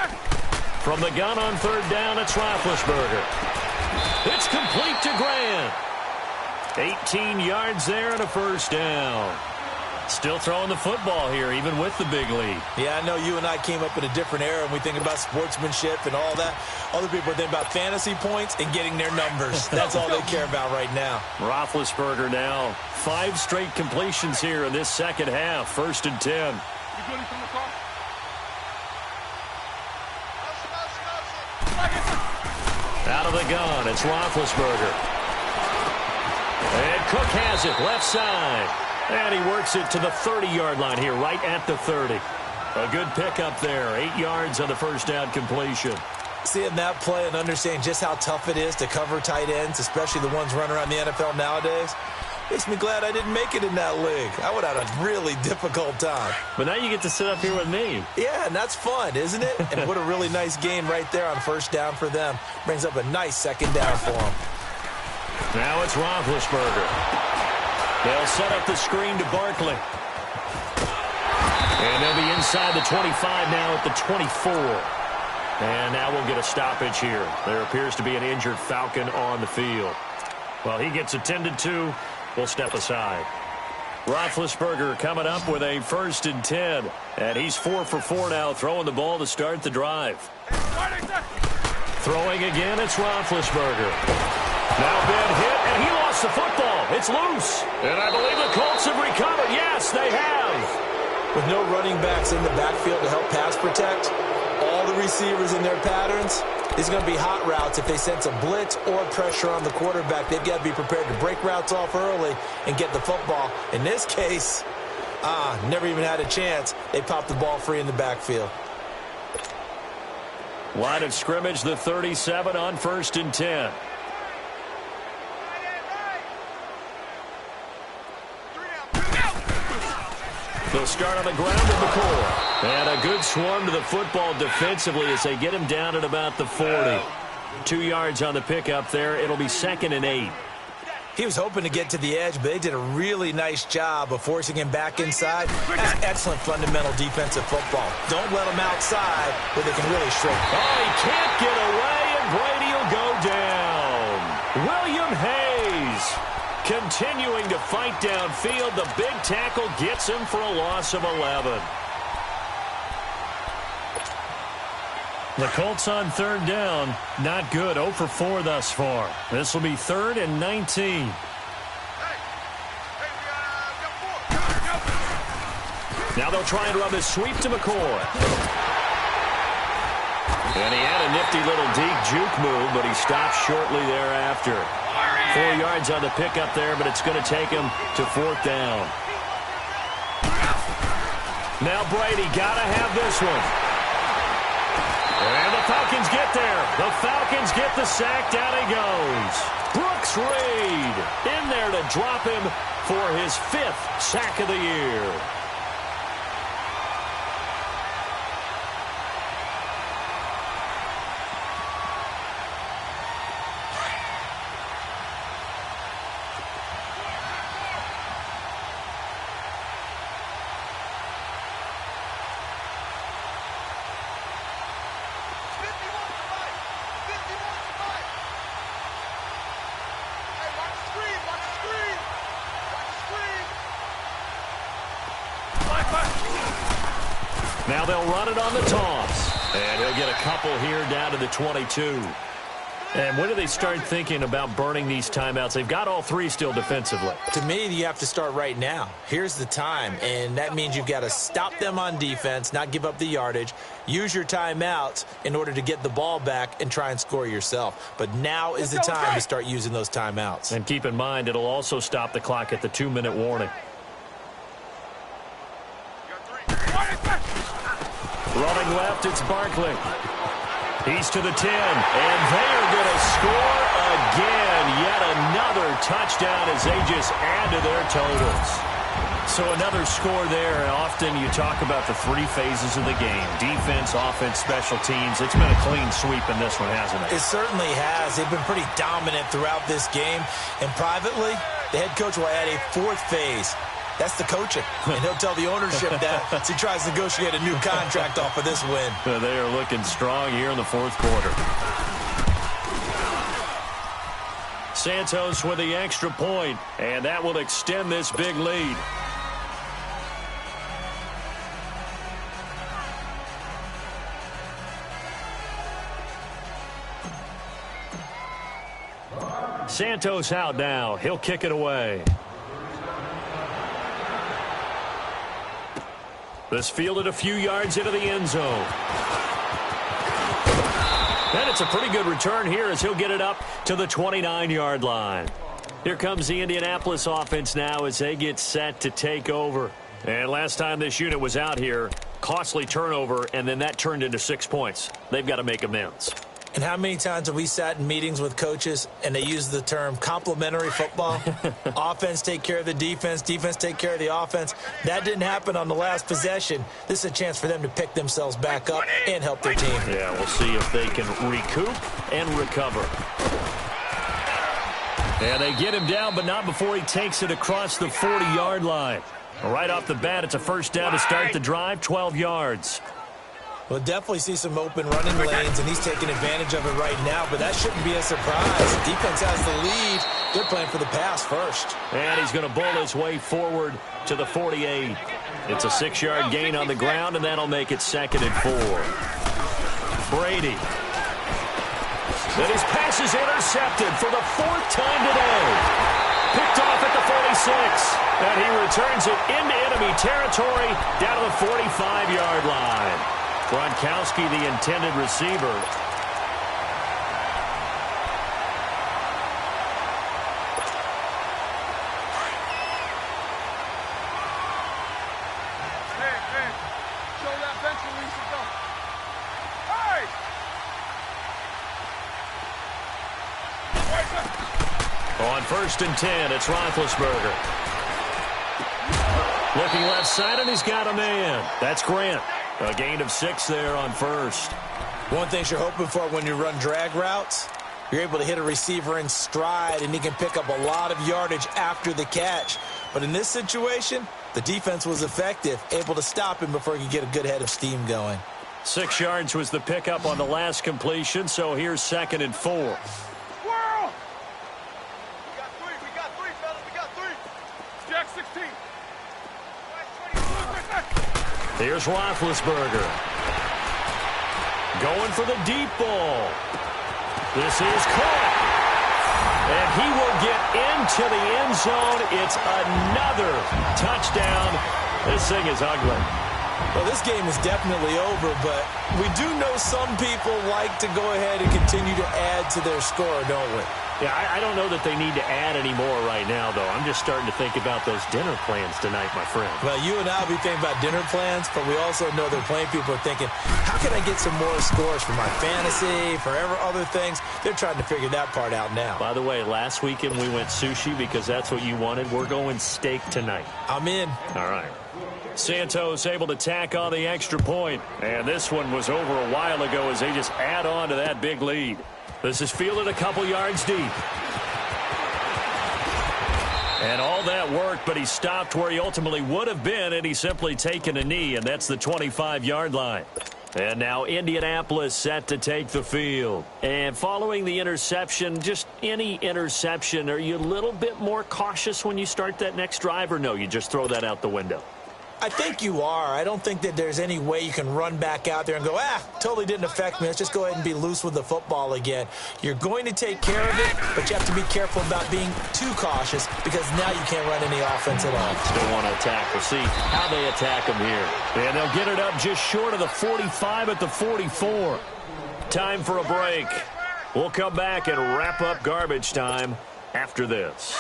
3. From the gun on 3rd down, it's Roethlisberger. It's complete to Grant. 18 yards there and a 1st down. Still throwing the football here, even with the big lead. Yeah, I know you and I came up in a different era, and we think about sportsmanship and all that. Other people are thinking about fantasy points and getting their numbers. That's all they care about right now. Roethlisberger now. 5 straight completions here in this second half. 1st and 10. You do anything from the car? Out of the gun, it's Roethlisberger. And Cook has it, left side. And he works it to the 30-yard line here, right at the 30. A good pickup there, 8 yards on the 1st down completion. Seeing that play and understanding just how tough it is to cover tight ends, especially the ones running around the NFL nowadays, makes me glad I didn't make it in that league. I would have had a really difficult time. But now you get to sit up here with me. Yeah, and that's fun, isn't it? And what a really nice game right there on 1st down for them. Brings up a nice 2nd down for them. Now it's Roethlisberger. They'll set up the screen to Barkley. And they'll be inside the 25 now at the 24. And now we'll get a stoppage here. There appears to be an injured Falcon on the field. Well, he gets attended to. We'll step aside. Roethlisberger coming up with a 1st and 10. And he's 4 for 4 now, throwing the ball to start the drive. Throwing again, it's Roethlisberger. Now Ben hit, and he lost the football. It's loose. And I believe the Colts have recovered. Yes, they have. With no running backs in the backfield to help pass protect, all the receivers in their patterns, it's going to be hot routes if they sense a blitz or pressure on the quarterback. They've got to be prepared to break routes off early and get the football. In this case, never even had a chance. They popped the ball free in the backfield. Line of scrimmage, the 37 on 1st and 10. They'll start on the ground at McCoy. And a good swarm to the football defensively as they get him down at about the 40. 2 yards on the pickup there. It'll be 2nd and 8. He was hoping to get to the edge, but they did a really nice job of forcing him back inside. That's excellent fundamental defensive football. Don't let him outside where they can really shrink. Oh, he can't get away, and Brady will go down. William Hayes continuing to fight downfield. The big tackle gets him for a loss of 11. The Colts on 3rd down. Not good. 0 for 4 thus far. This will be 3rd and 19. Now they'll try and run this sweep to McCoy. And he had a nifty little deep juke move, but he stopped shortly thereafter. 4 yards on the pickup there, but it's going to take him to 4th down. Now Brady got to have this one. And the Falcons get there. The Falcons get the sack. Down he goes. Brooks Reed in there to drop him for his 5th sack of the year. Now they'll run it on the toss. And he'll get a couple here down to the 22. And when do they start thinking about burning these timeouts? They've got all three still defensively. To me, you have to start right now. Here's the time, and that means you've got to stop them on defense, not give up the yardage, use your timeouts in order to get the ball back and try and score yourself. But now is the time to start using those timeouts. And keep in mind, it'll also stop the clock at the 2-minute warning. Running left, it's Barkley. He's to the 10, and they're going to score again. Yet another touchdown as they just add to their totals. So another score there, and often you talk about the three phases of the game. Defense, offense, special teams. It's been a clean sweep in this one, hasn't it? It certainly has. They've been pretty dominant throughout this game. And privately, the head coach will add a fourth phase. That's the coaching. And he'll tell the ownership that as he tries to negotiate a new contract off of this win. They are looking strong here in the fourth quarter. Santos with the extra point, and that will extend this big lead. Santos out now. He'll kick it away. This fielded a few yards into the end zone. And it's a pretty good return here as he'll get it up to the 29-yard line. Here comes the Indianapolis offense now as they get set to take over. And last time this unit was out here, costly turnover, and then that turned into 6 points. They've got to make amends. And how many times have we sat in meetings with coaches and they use the term complementary football? Offense take care of the defense, defense take care of the offense. That didn't happen on the last possession. This is a chance for them to pick themselves back up and help their team. Yeah, we'll see if they can recoup and recover. And they get him down, but not before he takes it across the 40-yard line. Right off the bat, it's a first down to start the drive, 12 yards. We'll definitely see some open running lanes, and he's taking advantage of it right now, but that shouldn't be a surprise. Defense has the lead. They're playing for the pass first. And he's going to bull his way forward to the 48. It's a 6-yard gain on the ground, and that'll make it 2nd and 4. Brady. Then his pass is intercepted for the 4th time today. Picked off at the 46. And he returns it into enemy territory down to the 45-yard line. Gronkowski, the intended receiver. Hey, show that bench release and go. Hey! On 1st and 10, it's Roethlisberger. Looking left side, and he's got a man. That's Grant. A gain of 6 there on 1st. One thing you're hoping for when you run drag routes, you're able to hit a receiver in stride, and he can pick up a lot of yardage after the catch. But in this situation, the defense was effective, able to stop him before he could get a good head of steam going. 6 yards was the pickup on the last completion, so here's 2nd and 4. Squirrel! We got three, fellas, we got three. Jack 16. Here's Roethlisberger. Going for the deep ball. This is caught. And he will get into the end zone. It's another touchdown. This thing is ugly. Well, this game is definitely over, but we do know some people like to go ahead and continue to add to their score, don't we? Yeah, I don't know that they need to add any more right now, though. I'm just starting to think about those dinner plans tonight, my friend. Well, you and I will be thinking about dinner plans, but we also know there are plenty of people are thinking, how can I get some more scores for my fantasy, for other things? They're trying to figure that part out now. By the way, last weekend we went sushi because that's what you wanted. We're going steak tonight. I'm in. All right. Santos able to tack on the extra point. And this one was over a while ago as they just add on to that big lead. This is fielded a couple yards deep. And all that worked, but he stopped where he ultimately would have been, and he's simply taken a knee, and that's the 25-yard line. And now Indianapolis set to take the field. And following the interception, just any interception, are you a little bit more cautious when you start that next drive, or no, you just throw that out the window? I think you are. I don't think that there's any way you can run back out there and go, totally didn't affect me. Let's just go ahead and be loose with the football again. You're going to take care of it, but you have to be careful about being too cautious because now you can't run any offense at all. Still want to attack. We'll see how they attack them here. And they'll get it up just short of the 45 at the 44. Time for a break. We'll come back and wrap up garbage time after this.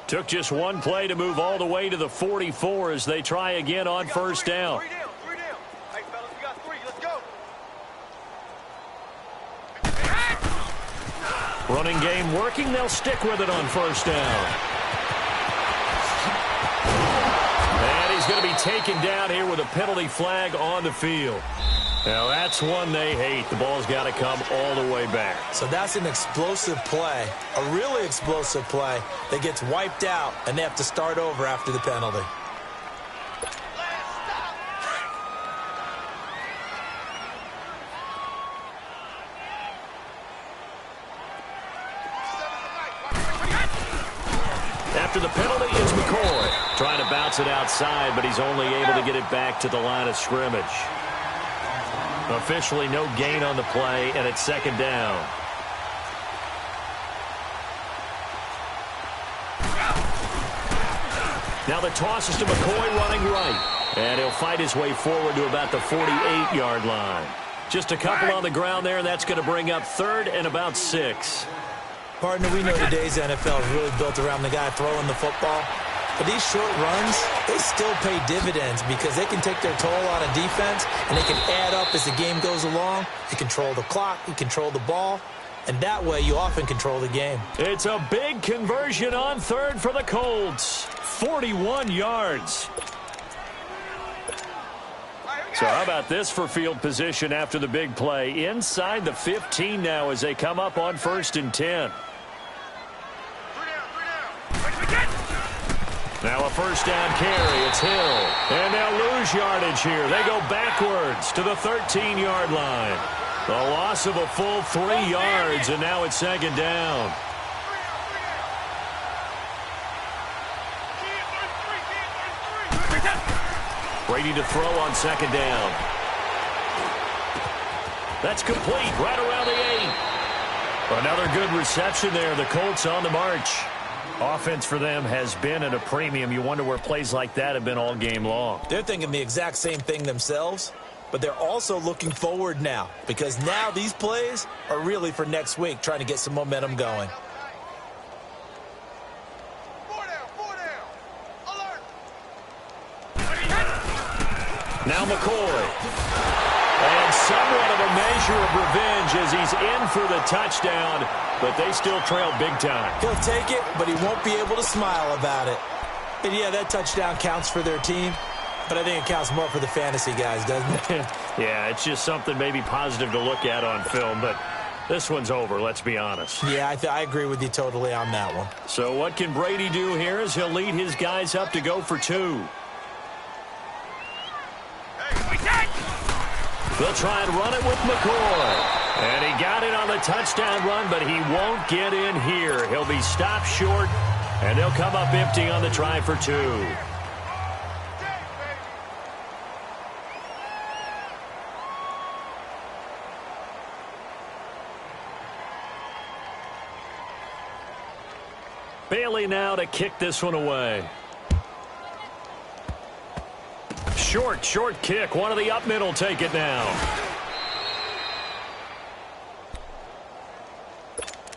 Took just one play to move all the way to the 44 as they try again on first down. Three down. Hey, fellas, we got 3. Let's go. Running game working. They'll stick with it on first down. And he's going to be taken down here with a penalty flag on the field. Now, that's one they hate. The ball's got to come all the way back. So that's an explosive play, a really explosive play that gets wiped out, and they have to start over after the penalty. After the penalty is McCoy. Trying to bounce it outside, but he's only able to get it back to the line of scrimmage. Officially no gain on the play, and it's second down. Now the toss is to McCoy running right. And he'll fight his way forward to about the 48-yard line. Just a couple on the ground there, and that's going to bring up third and about 6. Partner, we know today's NFL is really built around the guy throwing the football. But these short runs, they still pay dividends because they can take their toll on a defense, and they can add up as the game goes along. You control the clock, you control the ball, and that way you often control the game. It's a big conversion on third for the Colts. 41 yards. So how about this for field position after the big play? Inside the 15 now as they come up on 1st and 10. Now a first down carry. It's Hill. And they'll lose yardage here. They go backwards to the 13-yard line. The loss of a full 3 yards, and now it's second down. Brady to throw on second down. That's complete right around the 8. Another good reception there. The Colts on the march. Offense for them has been at a premium. You wonder where plays like that have been all game long. They're thinking the exact same thing themselves, but they're also looking forward now because now these plays are really for next week, trying to get some momentum going. 4 down. Alert. Now McCoy. And somewhat of a measure of revenge as he's in for the touchdown, but they still trail big time. He'll take it, but he won't be able to smile about it. And yeah, that touchdown counts for their team, but I think it counts more for the fantasy guys, doesn't it? Yeah, it's just something maybe positive to look at on film, but this one's over, let's be honest. Yeah, I agree with you totally on that one. So what can Brady do here as he'll lead his guys up to go for 2? They'll try and run it with McCoy. And he got it on the touchdown run, but he won't get in here. He'll be stopped short, and they'll come up empty on the try for 2. Bailey now to kick this one away. Short kick. One of the up middle take it now.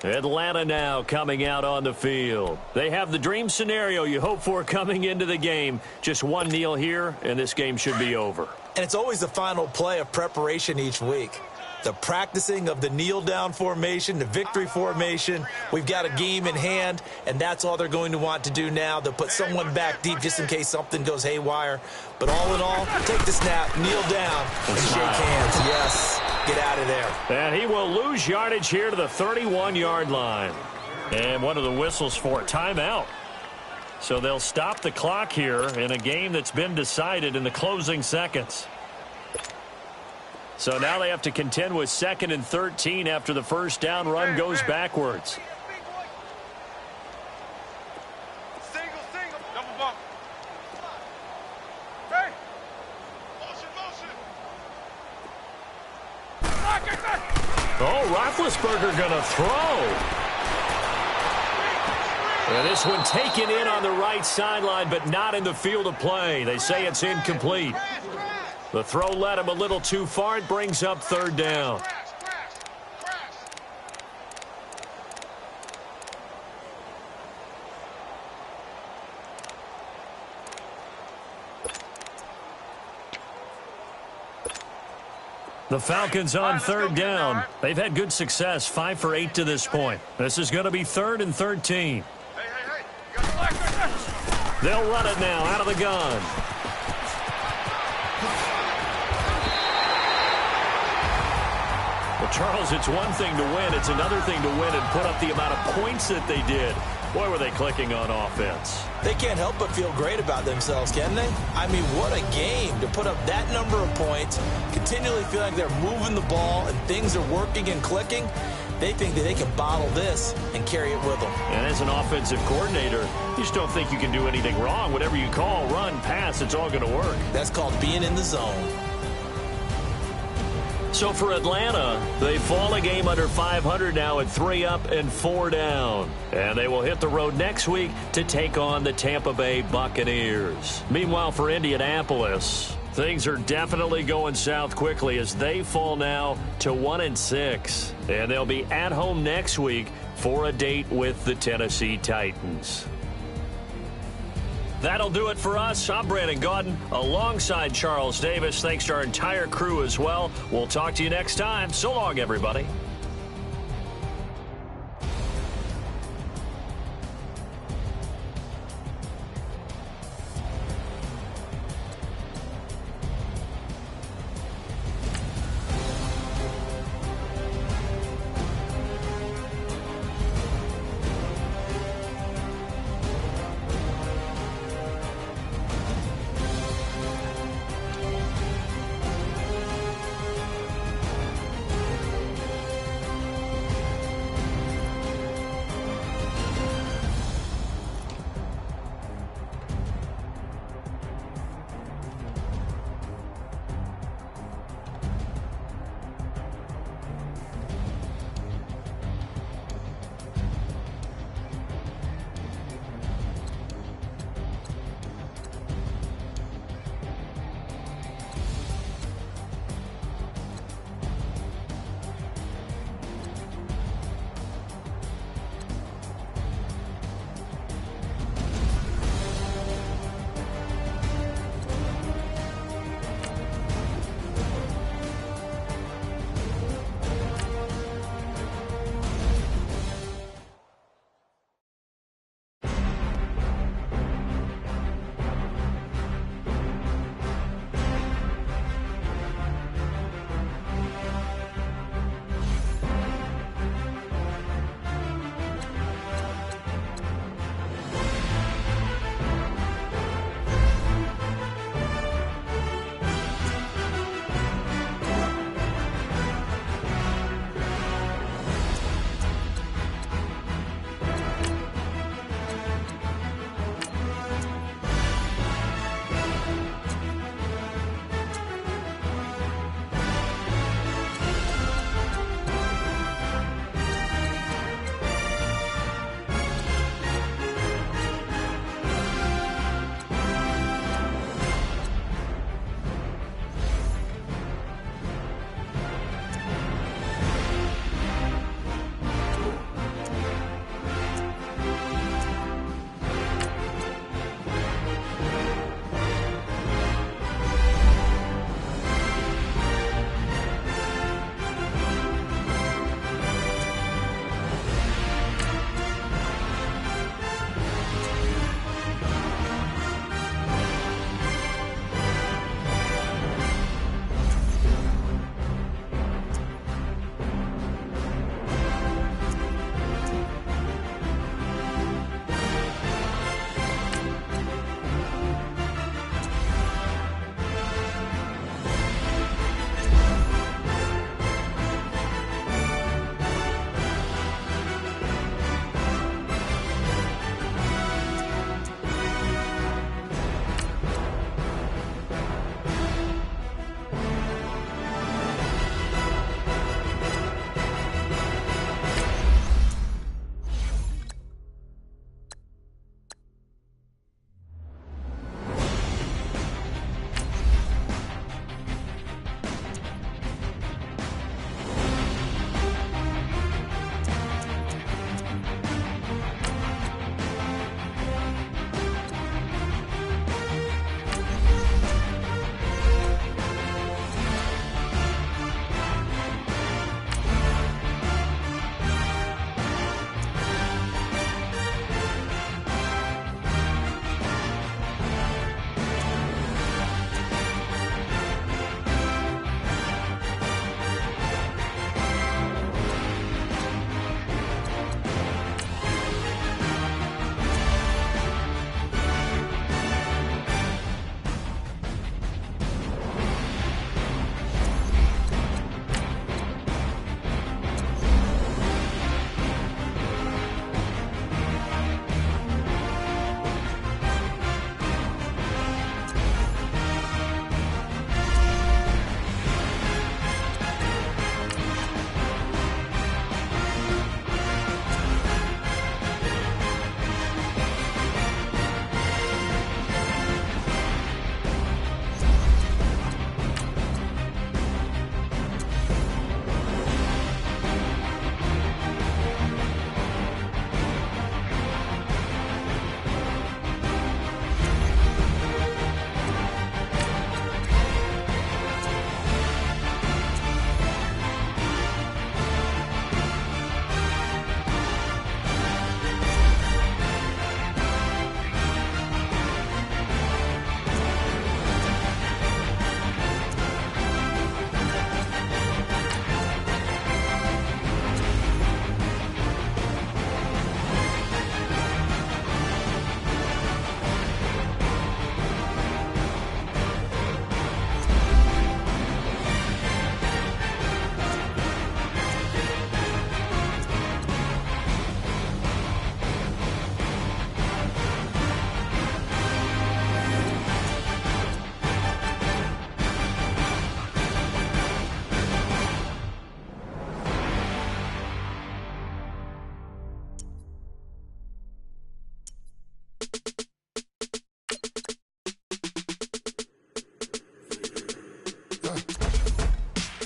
Atlanta now coming out on the field. They have the dream scenario you hope for coming into the game. Just one kneel here, and this game should be over. And it's always the final play of preparation each week. The practicing of the kneel-down formation, the victory formation. We've got a game in hand, and that's all they're going to want to do now. They'll put someone back deep just in case something goes haywire. But all in all, take the snap, kneel down, and shake hands. Yes, get out of there. And he will lose yardage here to the 31-yard line. And one of the whistles for a timeout. So they'll stop the clock here in a game that's been decided in the closing seconds. So now they have to contend with 2nd and 13 after the first down run goes backwards. Single. Double bump. Hey. Oh, Roethlisberger going to throw. And this one taken in on the right sideline, but not in the field of play. They say it's incomplete. The throw led him a little too far. It brings up third down. The Falcons on third down. They've had good success, 5 for 8 to this point. This is going to be 3rd and 13. They'll run it now out of the gun. Well, Charles, it's one thing to win. It's another thing to win and put up the amount of points that they did. Boy, were they clicking on offense. They can't help but feel great about themselves, can they? I mean, what a game to put up that number of points, continually feel like they're moving the ball and things are working and clicking. They think that they can bottle this and carry it with them. And as an offensive coordinator, you just don't think you can do anything wrong. Whatever you call, run, pass, it's all going to work. That's called being in the zone. So for Atlanta, they fall a game under 500 now at 3 up and 4 down. And they will hit the road next week to take on the Tampa Bay Buccaneers. Meanwhile, for Indianapolis, things are definitely going south quickly as they fall now to 1-6. And they'll be at home next week for a date with the Tennessee Titans. That'll do it for us. I'm Brandon Gaudin alongside Charles Davis. Thanks to our entire crew as well. We'll talk to you next time. So long, everybody.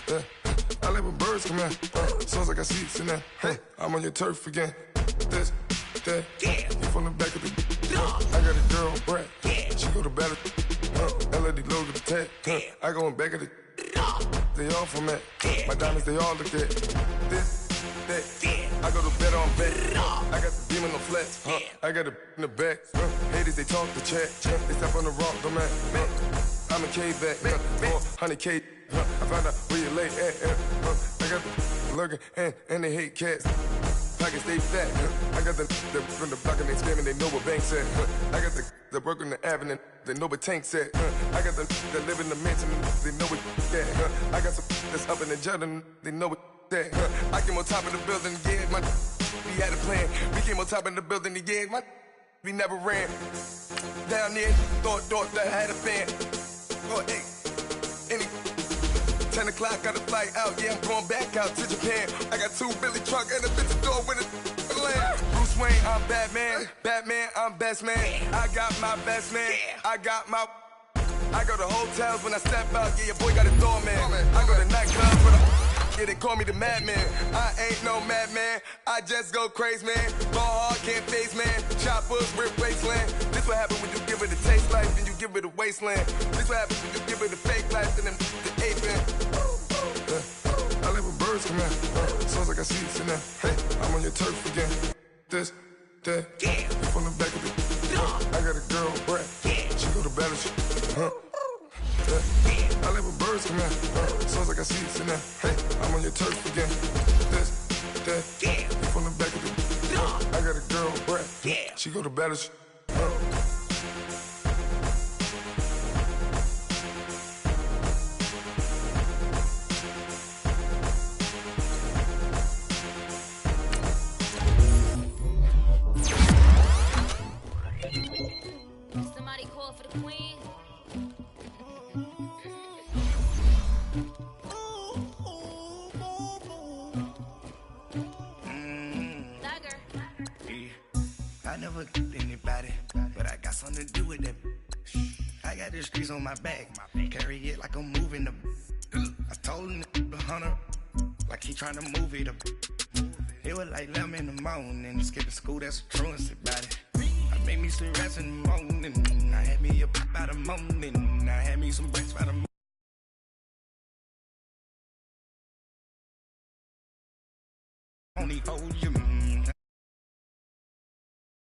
Yeah. I live with birds come in. Sounds like I see seats in there. Hey, I'm on your turf again. This, that, you from the back of the. I got a girl, Brad. She go to battle. LED logo the tag. I go in back of the. They all from that. My diamonds, they all look at. This, that. I go to bed on bed. I got the beam in the flats. I got it in the back. Haters, they talk the chat. They step on the rock, the man. I'm a K-back. 400K. I found out where you lay at. I got the lurking and they hate cats. Pockets stay fat. I got the from the block and they screaming, they know what banks at. I got the work on the avenue, they know what tanks at. I got the that live in the mansion, they know what that. I got some that's up in the Jordan, they know what that. I came on top of the building, yeah, my we had a plan. We came on top of the building, yeah, my we never ran. Down there, thought that I had a fan. Oh, hey, any 10 o'clock, got a flight out, yeah, I'm going back out to Japan. I got 2 Billy truck and a bitch door with a land. Bruce Wayne, I'm Batman. Batman, I'm best man. I got my best man. I got my. I go to hotels when I step out, yeah, your boy got a doorman. I go to nightclubs with a. Yeah, they call me the madman. I ain't no madman. I just go crazy, man. Ball hard, can't face, man. Choppers, rip wasteland. This what happen when you give it a taste life, then you give it a wasteland. This what happens when you give it a fake life, and then the aping. I live with birds come in. Sounds like I see seats in there. Hey, I'm on your turf again. This, that, you from the back of the. I got a girl, Brad. She go to battle. I live with birds come in. Sounds like I see seats in there. Hey, I'm on your turf again. This, that, you from the back of the. I got a girl, Brad. She go to battle. Somebody call for the queen. I never killed anybody, but I got something to do with that. I got the streets on my back, carry it like I'm moving the. I told him the hunter, like he trying to move it up. It was like 11 in the morning, skip to school, that's a truancy about it. I made me some rest in the morning, I had me up by the morning, I had me some breakfast by the morning. Only hold you.